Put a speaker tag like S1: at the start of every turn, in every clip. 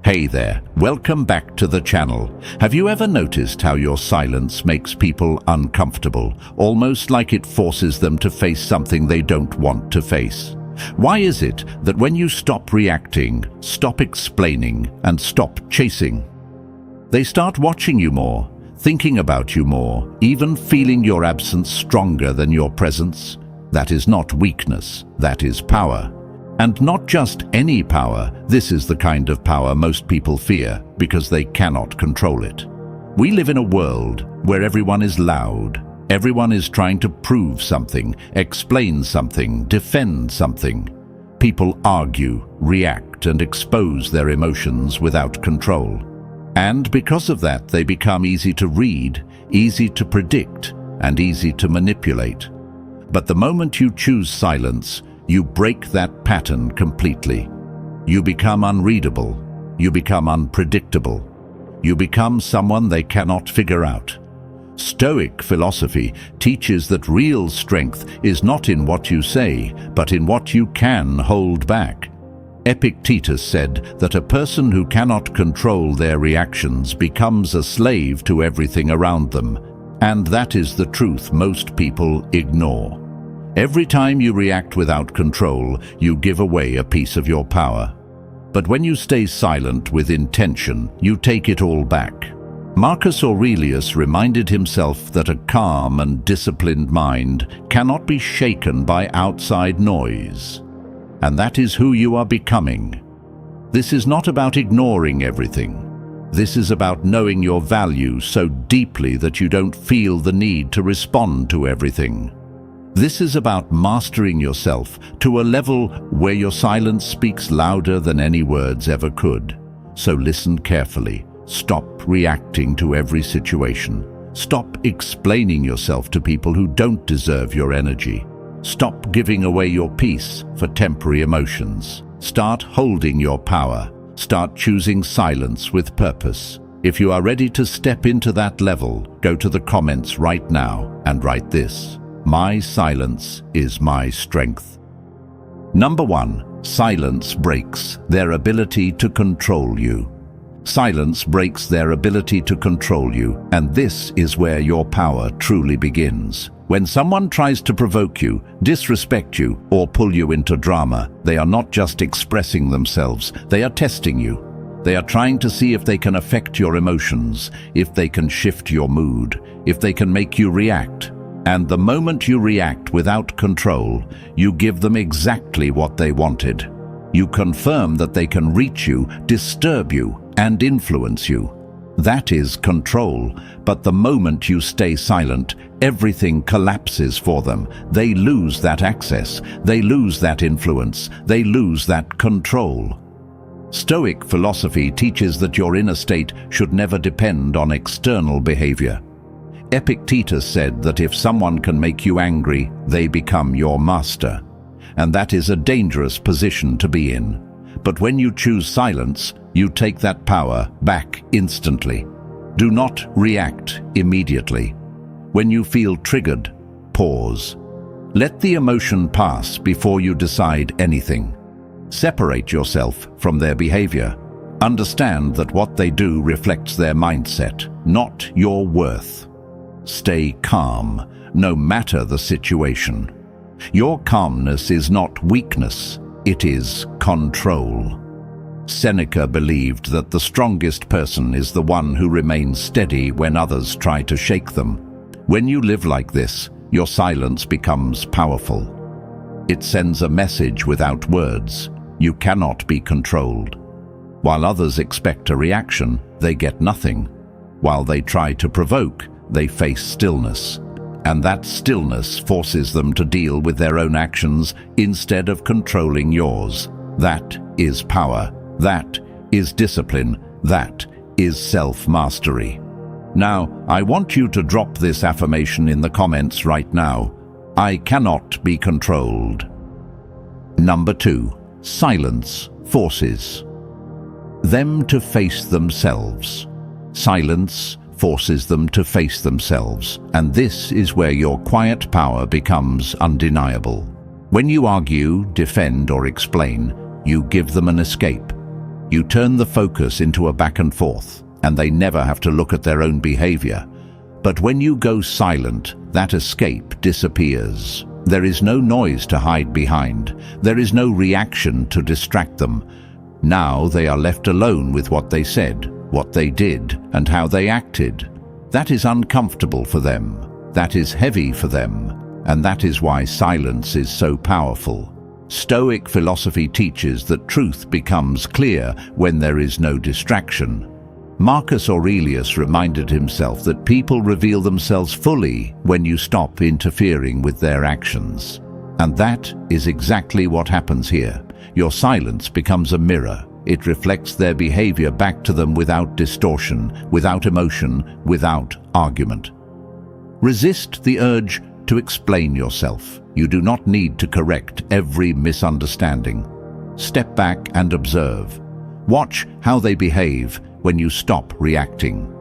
S1: Hey there, welcome back to the channel. Have you ever noticed how your silence makes people uncomfortable, almost like it forces them to face something they don't want to face? Why is it that when you stop reacting, stop explaining, and stop chasing, they start watching you more, thinking about you more, even feeling your absence stronger than your presence? That is not weakness, that is power. And not just any power. This is the kind of power most people fear because they cannot control it. We live in a world where everyone is loud. Everyone is trying to prove something, explain something, defend something. People argue, react, and expose their emotions without control. And because of that, they become easy to read, easy to predict, and easy to manipulate. But the moment you choose silence, you break that pattern completely. You become unreadable. You become unpredictable. You become someone they cannot figure out. Stoic philosophy teaches that real strength is not in what you say, but in what you can hold back. Epictetus said that a person who cannot control their reactions becomes a slave to everything around them, and that is the truth most people ignore. Every time you react without control, you give away a piece of your power. But when you stay silent with intention, you take it all back. Marcus Aurelius reminded himself that a calm and disciplined mind cannot be shaken by outside noise. And that is who you are becoming. This is not about ignoring everything. This is about knowing your value so deeply that you don't feel the need to respond to everything. This is about mastering yourself to a level where your silence speaks louder than any words ever could. So listen carefully. Stop reacting to every situation. Stop explaining yourself to people who don't deserve your energy. Stop giving away your peace for temporary emotions. Start holding your power. Start choosing silence with purpose. If you are ready to step into that level, go to the comments right now and write this: "My silence is my strength." Number 1. Silence breaks their ability to control you. Silence breaks their ability to control you, and this is where your power truly begins. When someone tries to provoke you, disrespect you, or pull you into drama, they are not just expressing themselves, they are testing you. They are trying to see if they can affect your emotions, if they can shift your mood, if they can make you react. And the moment you react without control, you give them exactly what they wanted. You confirm that they can reach you, disturb you, and influence you. That is control. But the moment you stay silent, everything collapses for them. They lose that access. They lose that influence. They lose that control. Stoic philosophy teaches that your inner state should never depend on external behavior. Epictetus said that if someone can make you angry, they become your master. And that is a dangerous position to be in. But when you choose silence, you take that power back instantly. Do not react immediately. When you feel triggered, pause. Let the emotion pass before you decide anything. Separate yourself from their behavior. Understand that what they do reflects their mindset, not your worth. Stay calm, no matter the situation. Your calmness is not weakness, it is control. Seneca believed that the strongest person is the one who remains steady when others try to shake them. When you live like this, your silence becomes powerful. It sends a message without words. You cannot be controlled. While others expect a reaction, they get nothing. While they try to provoke, they face stillness. And that stillness forces them to deal with their own actions instead of controlling yours. That is power. That is discipline. That is self-mastery. Now, I want you to drop this affirmation in the comments right now. I cannot be controlled. Number 2. Silence forces them to face themselves. Silence forces them to face themselves, and this is where your quiet power becomes undeniable. When you argue, defend, or explain, you give them an escape. You turn the focus into a back and forth, and they never have to look at their own behavior. But when you go silent, that escape disappears. There is no noise to hide behind. There is no reaction to distract them. Now they are left alone with what they said, what they did, and how they acted. That is uncomfortable for them. That is heavy for them. And that is why silence is so powerful. Stoic philosophy teaches that truth becomes clear when there is no distraction. Marcus Aurelius reminded himself that people reveal themselves fully when you stop interfering with their actions. And that is exactly what happens here. Your silence becomes a mirror. It reflects their behavior back to them without distortion, without emotion, without argument. Resist the urge to explain yourself. You do not need to correct every misunderstanding. Step back and observe. Watch how they behave when you stop reacting.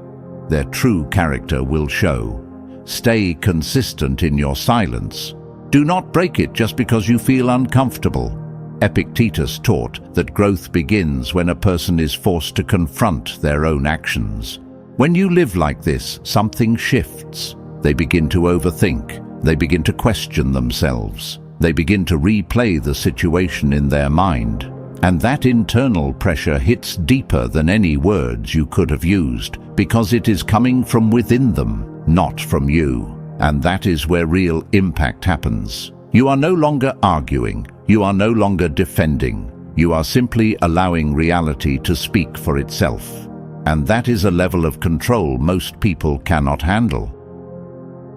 S1: Their true character will show. Stay consistent in your silence. Do not break it just because you feel uncomfortable. Epictetus taught that growth begins when a person is forced to confront their own actions. When you live like this, something shifts. They begin to overthink. They begin to question themselves. They begin to replay the situation in their mind. And that internal pressure hits deeper than any words you could have used, because it is coming from within them, not from you. And that is where real impact happens. You are no longer arguing. You are no longer defending. You are simply allowing reality to speak for itself. And that is a level of control most people cannot handle.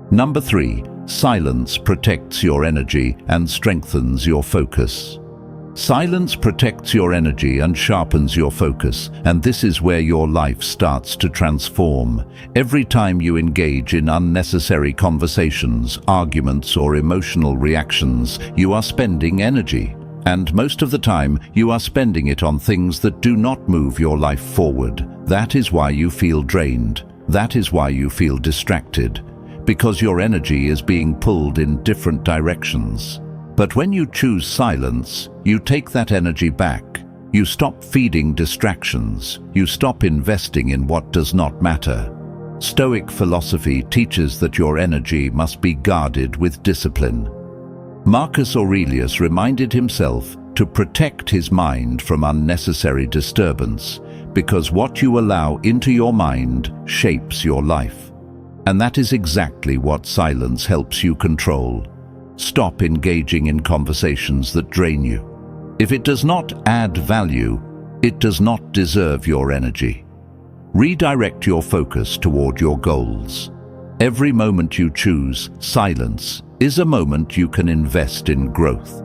S1: Number 3. Silence protects your energy and strengthens your focus. Silence protects your energy and sharpens your focus, and this is where your life starts to transform. Every time you engage in unnecessary conversations, arguments, or emotional reactions, you are spending energy. And most of the time, you are spending it on things that do not move your life forward. That is why you feel drained. That is why you feel distracted. Because your energy is being pulled in different directions. But when you choose silence, you take that energy back. You stop feeding distractions. You stop investing in what does not matter. Stoic philosophy teaches that your energy must be guarded with discipline. Marcus Aurelius reminded himself to protect his mind from unnecessary disturbance, because what you allow into your mind shapes your life. And that is exactly what silence helps you control. Stop engaging in conversations that drain you. If it does not add value, it does not deserve your energy. Redirect your focus toward your goals. Every moment you choose silence is a moment you can invest in growth.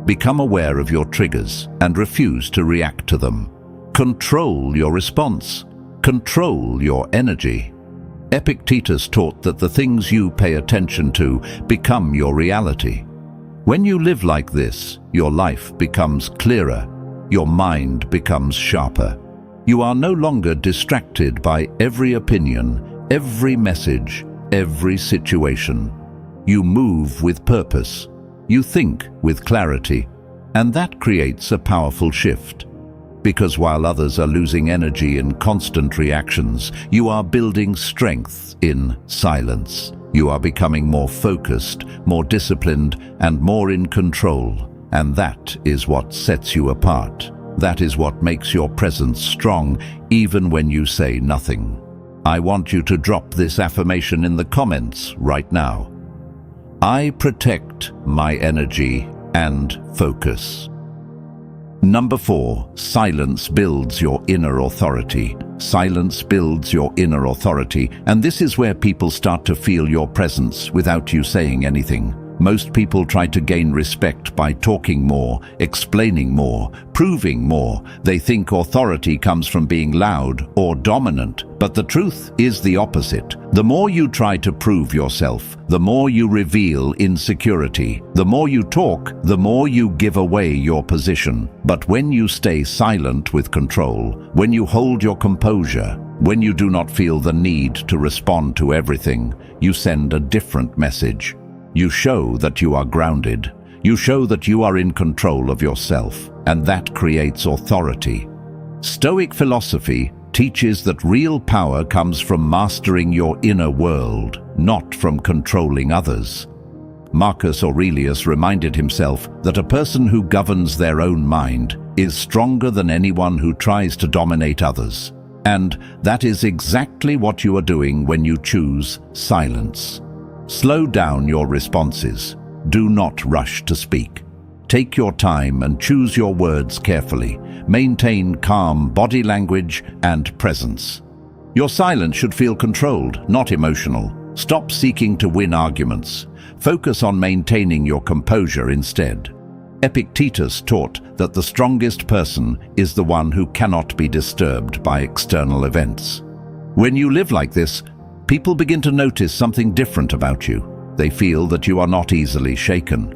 S1: Become aware of your triggers and refuse to react to them. Control your response. Control your energy. Epictetus taught that the things you pay attention to become your reality. When you live like this, your life becomes clearer. Your mind becomes sharper. You are no longer distracted by every opinion, every message, every situation. You move with purpose. You think with clarity. And that creates a powerful shift. Because while others are losing energy in constant reactions, you are building strength in silence. You are becoming more focused, more disciplined, and more in control. And that is what sets you apart. That is what makes your presence strong, even when you say nothing. I want you to drop this affirmation in the comments right now. I protect my energy and focus. Number 4, silence builds your inner authority. Silence builds your inner authority, and this is where people start to feel your presence without you saying anything. Most people try to gain respect by talking more, explaining more, proving more. They think authority comes from being loud or dominant, but the truth is the opposite. The more you try to prove yourself, the more you reveal insecurity. The more you talk, the more you give away your position. But when you stay silent with control, when you hold your composure, when you do not feel the need to respond to everything, you send a different message. You show that you are grounded. You show that you are in control of yourself, and that creates authority. Stoic philosophy teaches that real power comes from mastering your inner world, not from controlling others. Marcus Aurelius reminded himself that a person who governs their own mind is stronger than anyone who tries to dominate others. And that is exactly what you are doing when you choose silence. Slow down your responses. Do not rush to speak. Take your time and choose your words carefully. Maintain calm body language and presence. Your silence should feel controlled, not emotional. Stop seeking to win arguments. Focus on maintaining your composure instead. Epictetus taught that the strongest person is the one who cannot be disturbed by external events. When you live like this, people begin to notice something different about you. They feel that you are not easily shaken.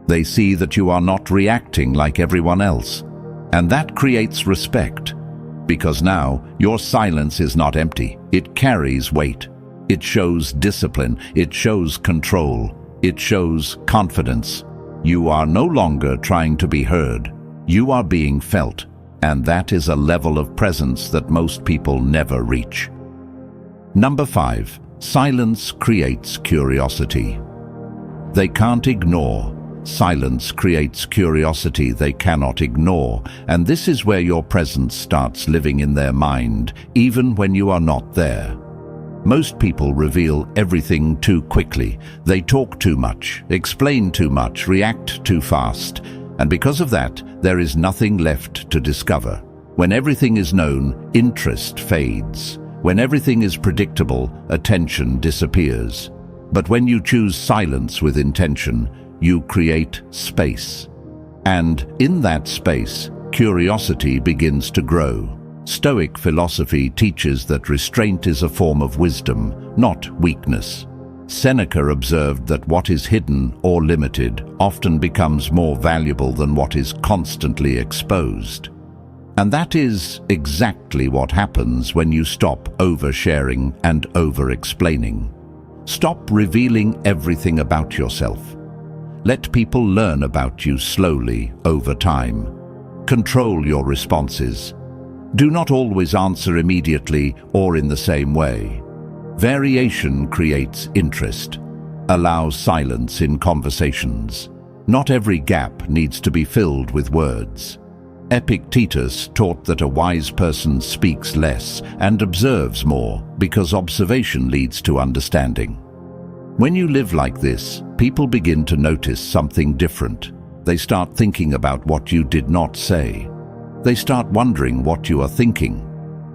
S1: They see that you are not reacting like everyone else. And that creates respect, because now your silence is not empty. It carries weight. It shows discipline. It shows control. It shows confidence. You are no longer trying to be heard. You are being felt, and that is a level of presence that most people never reach. Number 5. Silence creates curiosity. They can't ignore. Silence creates curiosity they cannot ignore, and this is where your presence starts living in their mind, even when you are not there. Most people reveal everything too quickly. They talk too much, explain too much, react too fast, and because of that, there is nothing left to discover. When everything is known, interest fades. When everything is predictable, attention disappears. But when you choose silence with intention, you create space. And in that space, curiosity begins to grow. Stoic philosophy teaches that restraint is a form of wisdom, not weakness. Seneca observed that what is hidden or limited often becomes more valuable than what is constantly exposed. And that is exactly what happens when you stop oversharing and over-explaining. Stop revealing everything about yourself. Let people learn about you slowly over time. Control your responses. Do not always answer immediately or in the same way. Variation creates interest. Allow silence in conversations. Not every gap needs to be filled with words. Epictetus taught that a wise person speaks less and observes more because observation leads to understanding. When you live like this, people begin to notice something different. They start thinking about what you did not say. They start wondering what you are thinking.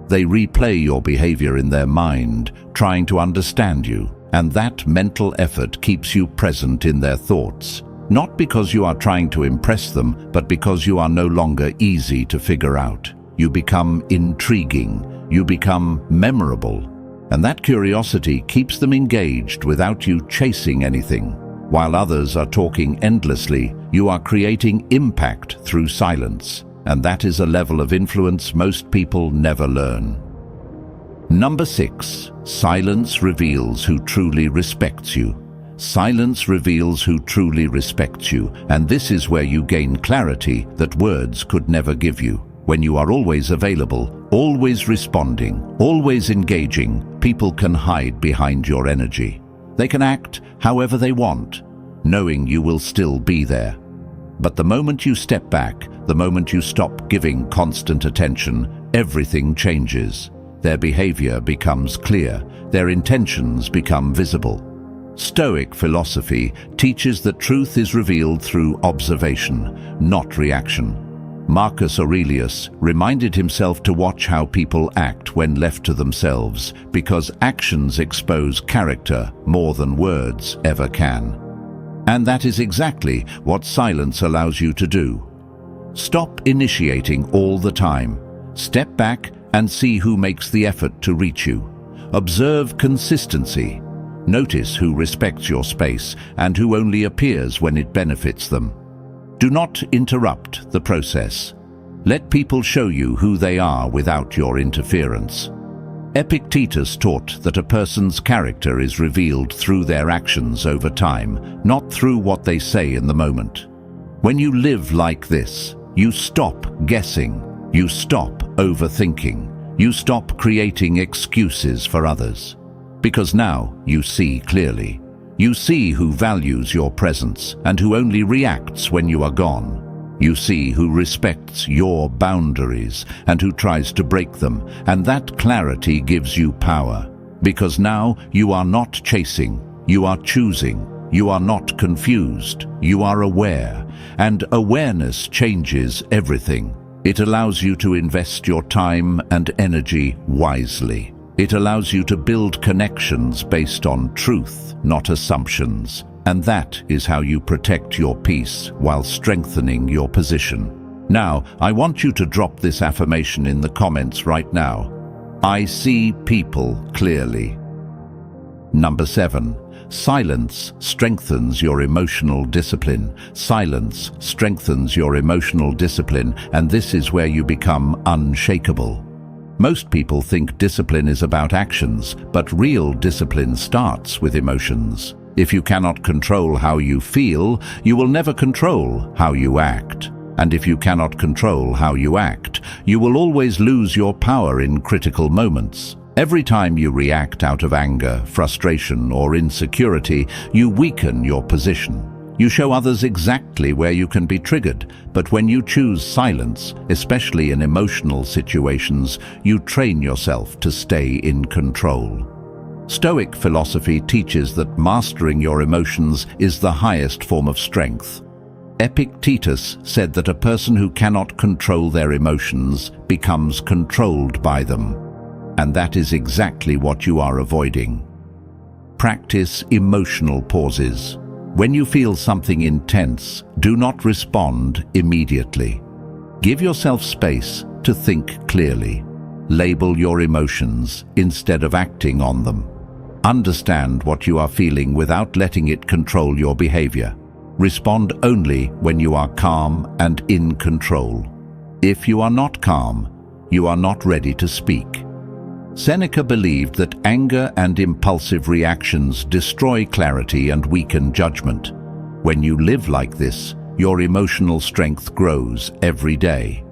S1: They replay your behavior in their mind, trying to understand you, and that mental effort keeps you present in their thoughts. Not because you are trying to impress them, but because you are no longer easy to figure out. You become intriguing. You become memorable. And that curiosity keeps them engaged without you chasing anything. While others are talking endlessly, you are creating impact through silence. And that is a level of influence most people never learn. Number 6. Silence reveals who truly respects you. Silence reveals who truly respects you, and this is where you gain clarity that words could never give you. When you are always available, always responding, always engaging, people can hide behind your energy. They can act however they want, knowing you will still be there. But the moment you step back, the moment you stop giving constant attention, everything changes. Their behavior becomes clear. Their intentions become visible. Stoic philosophy teaches that truth is revealed through observation, not reaction. Marcus Aurelius reminded himself to watch how people act when left to themselves, because actions expose character more than words ever can. And that is exactly what silence allows you to do. Stop initiating all the time. Step back and see who makes the effort to reach you. Observe consistency. Notice who respects your space and who only appears when it benefits them. Do not interrupt the process. Let people show you who they are without your interference. Epictetus taught that a person's character is revealed through their actions over time, not through what they say in the moment. When you live like this, you stop guessing, you stop overthinking. You stop creating excuses for others. Because now you see clearly. You see who values your presence and who only reacts when you are gone. You see who respects your boundaries and who tries to break them, and that clarity gives you power. Because now you are not chasing, you are choosing. You are not confused, you are aware, and awareness changes everything. It allows you to invest your time and energy wisely. It allows you to build connections based on truth, not assumptions. And that is how you protect your peace while strengthening your position. Now, I want you to drop this affirmation in the comments right now. I see people clearly. Number 7. Silence strengthens your emotional discipline. Silence strengthens your emotional discipline, and this is where you become unshakable. Most people think discipline is about actions, but real discipline starts with emotions. If you cannot control how you feel, you will never control how you act. And if you cannot control how you act, you will always lose your power in critical moments. Every time you react out of anger, frustration, or insecurity, you weaken your position. You show others exactly where you can be triggered, but when you choose silence, especially in emotional situations, you train yourself to stay in control. Stoic philosophy teaches that mastering your emotions is the highest form of strength. Epictetus said that a person who cannot control their emotions becomes controlled by them. And that is exactly what you are avoiding. Practice emotional pauses. When you feel something intense, do not respond immediately. Give yourself space to think clearly. Label your emotions instead of acting on them. Understand what you are feeling without letting it control your behavior. Respond only when you are calm and in control. If you are not calm, you are not ready to speak. Seneca believed that anger and impulsive reactions destroy clarity and weaken judgment. When you live like this, your emotional strength grows every day.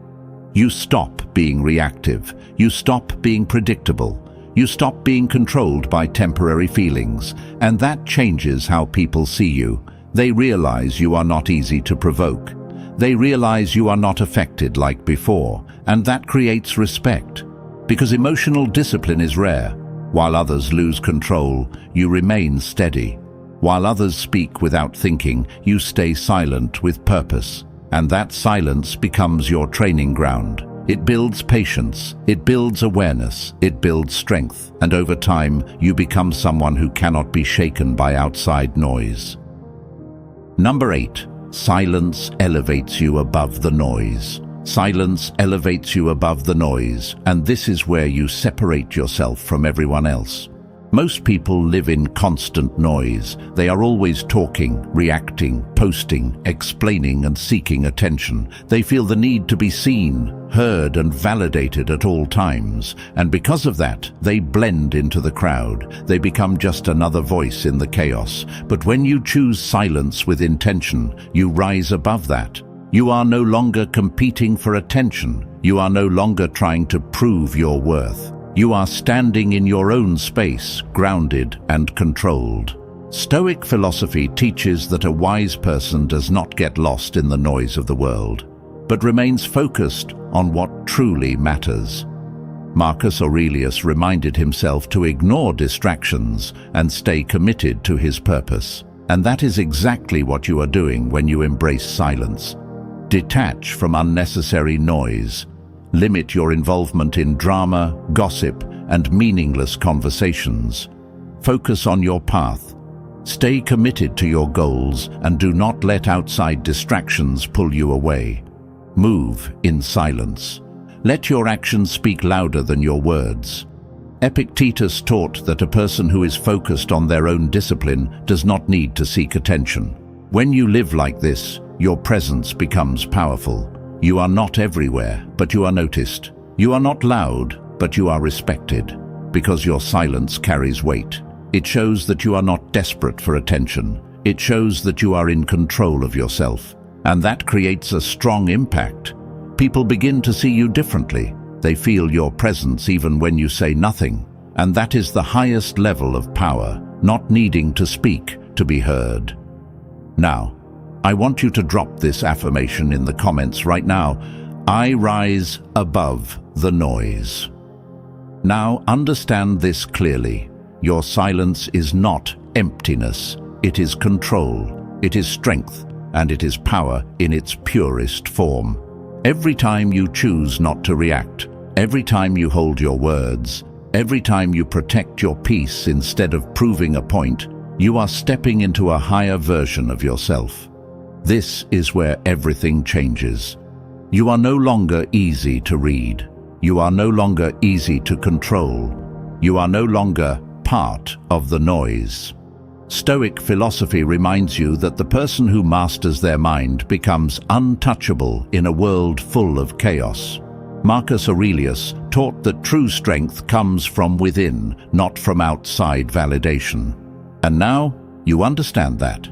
S1: You stop being reactive. You stop being predictable. You stop being controlled by temporary feelings, and that changes how people see you. They realize you are not easy to provoke. They realize you are not affected like before, and that creates respect. Because emotional discipline is rare. While others lose control, you remain steady. While others speak without thinking, you stay silent with purpose. And that silence becomes your training ground. It builds patience, it builds awareness, it builds strength, and over time, you become someone who cannot be shaken by outside noise. Number 8. Silence elevates you above the noise. Silence elevates you above the noise, and this is where you separate yourself from everyone else. Most people live in constant noise. They are always talking, reacting, posting, explaining, and seeking attention. They feel the need to be seen, heard, and validated at all times, and because of that, they blend into the crowd. They become just another voice in the chaos. But when you choose silence with intention, you rise above that. You are no longer competing for attention. You are no longer trying to prove your worth. You are standing in your own space, grounded and controlled. Stoic philosophy teaches that a wise person does not get lost in the noise of the world, but remains focused on what truly matters. Marcus Aurelius reminded himself to ignore distractions and stay committed to his purpose. And that is exactly what you are doing when you embrace silence. Detach from unnecessary noise. Limit your involvement in drama, gossip, and meaningless conversations. Focus on your path. Stay committed to your goals and do not let outside distractions pull you away. Move in silence. Let your actions speak louder than your words. Epictetus taught that a person who is focused on their own discipline does not need to seek attention. When you live like this, your presence becomes powerful. You are not everywhere, but you are noticed. You are not loud, but you are respected, because your silence carries weight. It shows that you are not desperate for attention. It shows that you are in control of yourself, and that creates a strong impact. People begin to see you differently. They feel your presence even when you say nothing. And that is the highest level of power, not needing to speak to be heard. Now, I want you to drop this affirmation in the comments right now. I rise above the noise. Now, understand this clearly. Your silence is not emptiness. It is control. It is strength. And it is power in its purest form. Every time you choose not to react, every time you hold your words, every time you protect your peace instead of proving a point, you are stepping into a higher version of yourself. This is where everything changes. You are no longer easy to read. You are no longer easy to control. You are no longer part of the noise. Stoic philosophy reminds you that the person who masters their mind becomes untouchable in a world full of chaos. Marcus Aurelius taught that true strength comes from within, not from outside validation. And now, you understand that.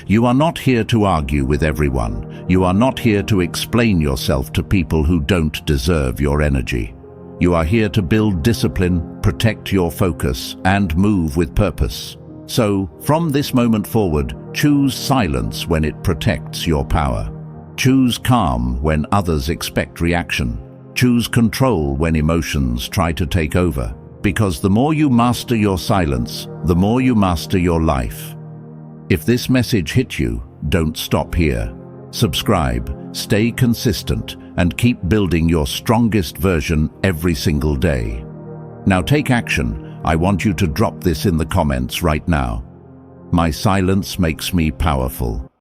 S1: You are not here to argue with everyone. You are not here to explain yourself to people who don't deserve your energy. You are here to build discipline, protect your focus, and move with purpose. So, from this moment forward, choose silence when it protects your power. Choose calm when others expect reaction. Choose control when emotions try to take over. Because the more you master your silence, the more you master your life. If this message hit you, don't stop here. Subscribe, stay consistent, and keep building your strongest version every single day. Now take action. I want you to drop this in the comments right now. My silence makes me powerful.